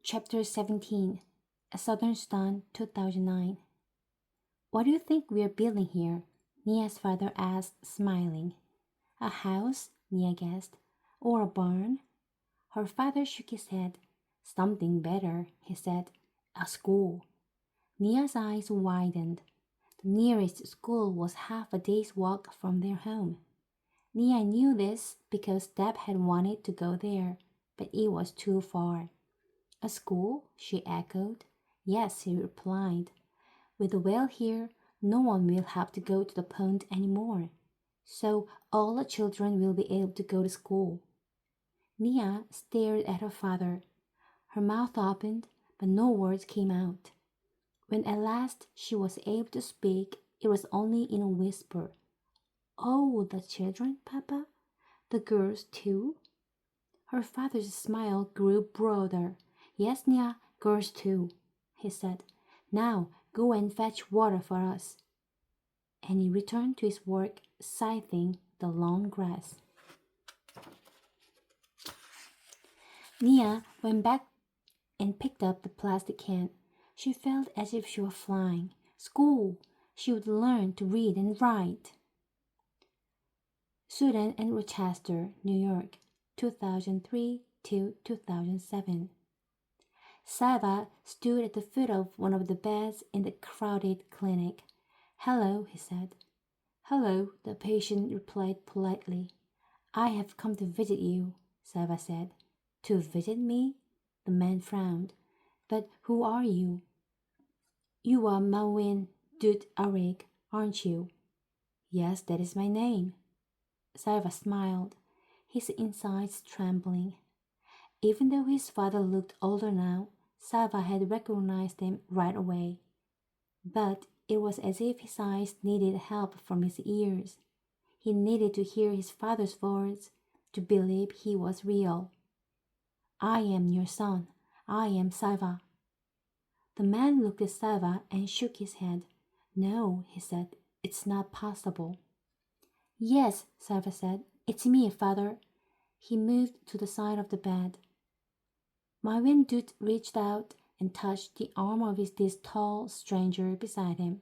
Chapter 17 A Southern Sun, 2009. What do you think we're building here? Nia's father asked, smiling. A house? Nia guessed. Or a barn? Her father shook his head. Something better, he said. A school. Nia's eyes widened. The nearest school was half a day's walk from their home. Nia knew this because Deb had wanted to go there, but it was too far. A school? She echoed. Yes, he replied. With the well here, no one will have to go to the pond anymore. So all the children will be able to go to school. Nia stared at her father. Her mouth opened, but no words came out. When at last she was able to speak, it was only in a whisper. Oh, the children, Papa? The girls too? Her father's smile grew broader. Yes, Nia, girls too, he said. Now go and fetch water for us. And he returned to his work, scything the long grass. Nia went back and picked up the plastic can. She felt as if she were flying. School! She would learn to read and write. Sudan and Rochester, New York, 2003 to 2007. Sava stood at the foot of one of the beds in the crowded clinic. Hello, he said. Hello, the patient replied politely. I have come to visit you, Sava said. To visit me? The man frowned. But who are you? You are Mawin Dut Arik, aren't you? Yes, that is my name. Sava smiled, his insides trembling. Even though his father looked older now, Sava had recognized him right away. But it was as if his eyes needed help from his ears. He needed to hear his father's words to believe he was real. I am your son. I am Sava. The man looked at Sava and shook his head. No, he said, it's not possible. Yes, Sava said, it's me, father. He moved to the side of the bed. Mawin Dut reached out and touched the arm of this tall stranger beside him.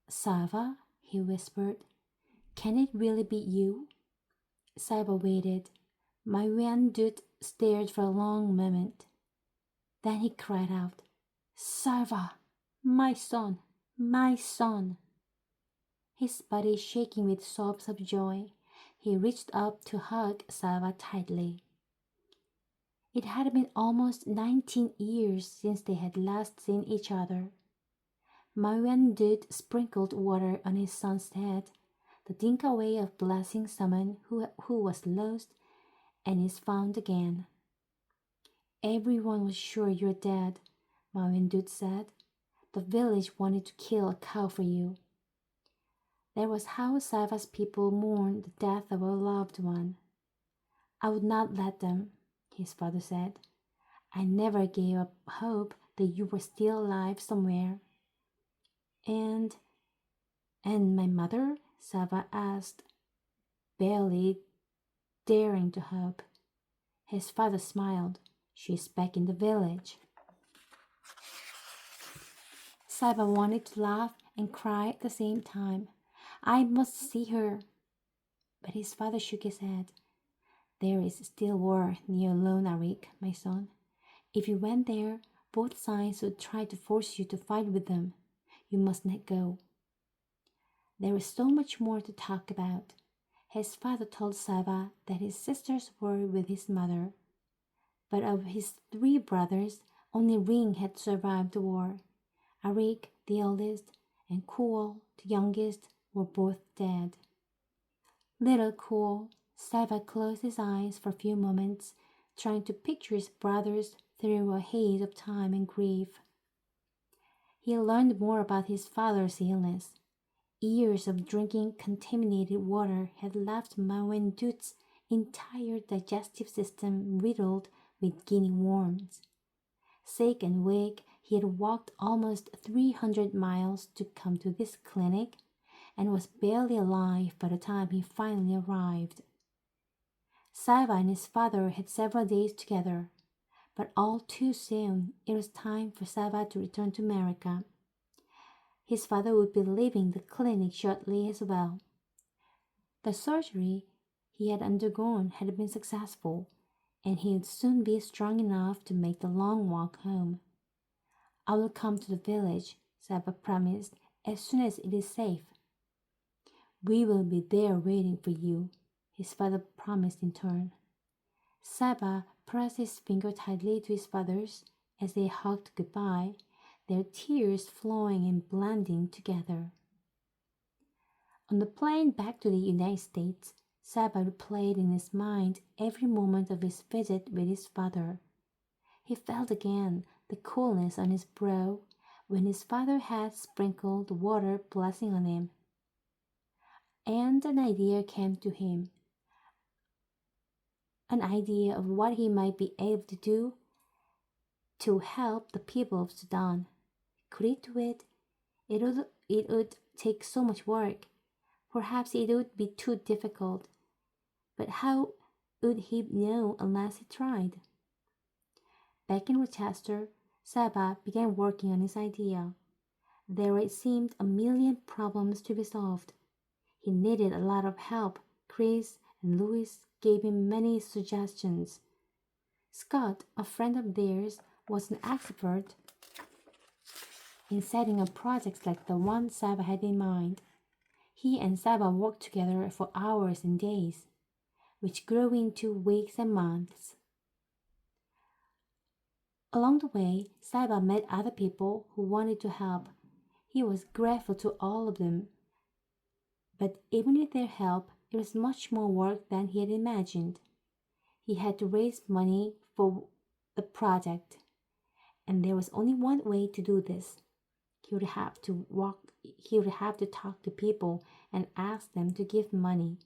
Sava, he whispered, can it really be you? Sava waited. Mawin Dut stared for a long moment. Then he cried out, Sava, my son, my son. His body shaking with sobs of joy, he reached up to hug Sava tightly. It had been almost 19 years since they had last seen each other. Mawin Dut sprinkled water on his son's head, the Dinka way of blessing someone who was lost and is found again. Everyone was sure you're dead, Mawin Dut said. The village wanted to kill a cow for you. That was how Sava's people mourned the death of a loved one. I would not let them, his father said. I never gave up hope that you were still alive somewhere. And my mother? Sava asked, barely daring to hope. His father smiled. She's back in the village. Sava wanted to laugh and cry at the same time. I must see her. But his father shook his head. There is still war near Lone Arik, my son. If you went there, both sides would try to force you to fight with them. You must not go. There is so much more to talk about. His father told Sava that his sisters were with his mother. But of his 3 brothers, only Ring had survived the war. Arik, the eldest, and Kuol, the youngest, were both dead. Little Kuol, Sava closed his eyes for a few moments, trying to picture his brothers through a haze of time and grief. He learned more about his father's illness. Years of drinking contaminated water had left Mawin Dut's entire digestive system riddled with guinea worms. Sick and weak, he had walked almost 300 miles to come to this clinic and was barely alive by the time he finally arrived. Sava and his father had several days together, But all too soon, it was time for Saba to return to America. His father would be leaving the clinic shortly as well. The surgery he had undergone had been successful, and he would soon be strong enough to make the long walk home. I will come to the village, Saba promised, as soon as it is safe. We will be there waiting for you, his father promised in turn. Saba pressed his finger tightly to his father's as they hugged goodbye, their tears flowing and blending together. On the plane back to the United States, Saba replayed in his mind every moment of his visit with his father. He felt again the coolness on his brow when his father had sprinkled the water blessing on him. And an idea came to him, an idea of what he might be able to do to help the people of Sudan. Could he do it? It would take so much work. Perhaps it would be too difficult. But how would he know unless he tried? Back in Rochester, Saba began working on his idea. There it seemed a million problems to be solved. He needed a lot of help. Chris and Louis gave him many suggestions. Scott, a friend of theirs, was an expert in setting up projects like the one Saba had in mind. He and Saba worked together for hours and days, which grew into weeks and months. Along the way, Saba met other people who wanted to help. He was grateful to all of them. But even with their help, it was much more work than he had imagined. He had to raise money for the project, and there was only one way to do this. He would have to talk to people and ask them to give money.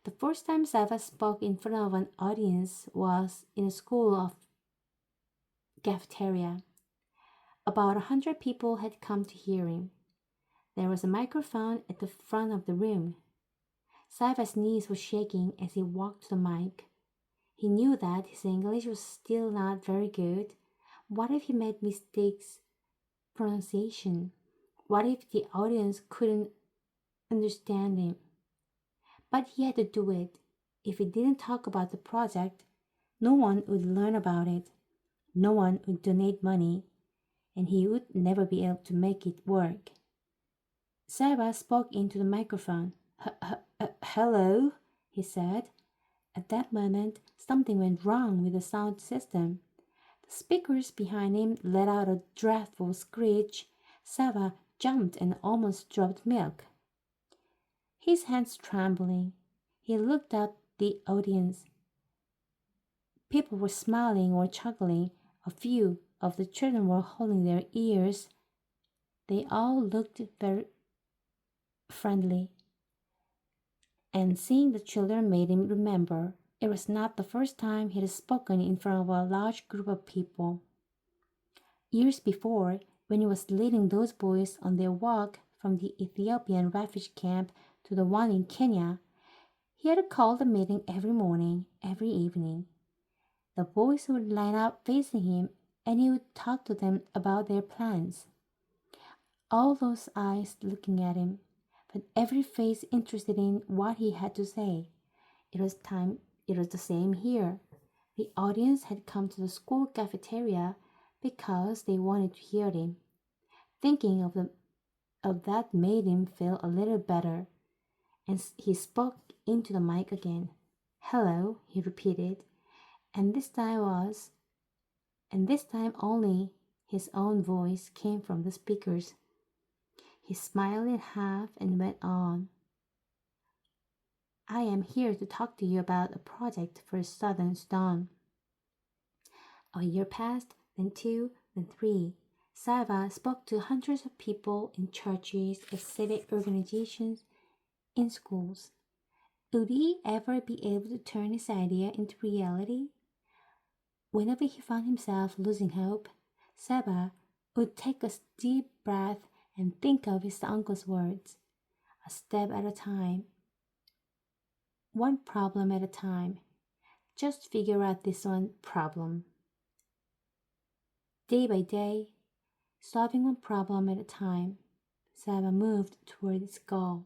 The first time Saba spoke in front of an audience was in a school of cafeteria. About 100 people had come to hear him. There was a microphone at the front of the room. Saba's knees were shaking as he walked to the mic. He knew that his English was still not very good. What if he made mistakes pronunciation? What if the audience couldn't understand him? But he had to do it. If he didn't talk about the project, no one would learn about it. No one would donate money, and he would never be able to make it work. Saba spoke into the microphone. Hello, he said. At that moment, something went wrong with the sound system. The speakers behind him let out a dreadful screech. Saba jumped and almost dropped milk. His hands trembling, he looked at the audience. People were smiling or chuckling. A few of the children were holding their ears. They all looked very friendly. And seeing the children made him remember it was not the first time he had spoken in front of a large group of people. Years before, when he was leading those boys on their walk from the Ethiopian refugee camp to the one in Kenya, he had called a meeting every morning, every evening. The boys would line up facing him and he would talk to them about their plans. All those eyes looking at him, but every face interested in what he had to say. It was the same here. The audience had come to the school cafeteria because they wanted to hear him. Thinking of that made him feel a little better, and he spoke into the mic again. Hello, he repeated, and this time only his own voice came from the speakers. He smiled in half and went on. I am here to talk to you about a project for Southern Sudan. A year passed, then 2, then 3. Saba spoke to hundreds of people in churches, at civic organizations, in schools. Would he ever be able to turn his idea into reality? Whenever he found himself losing hope, Saba would take a deep breath and think of his uncle's words, a step at a time, one problem at a time. Just figure out this one problem. Day by day, solving one problem at a time, Sava moved toward its goal.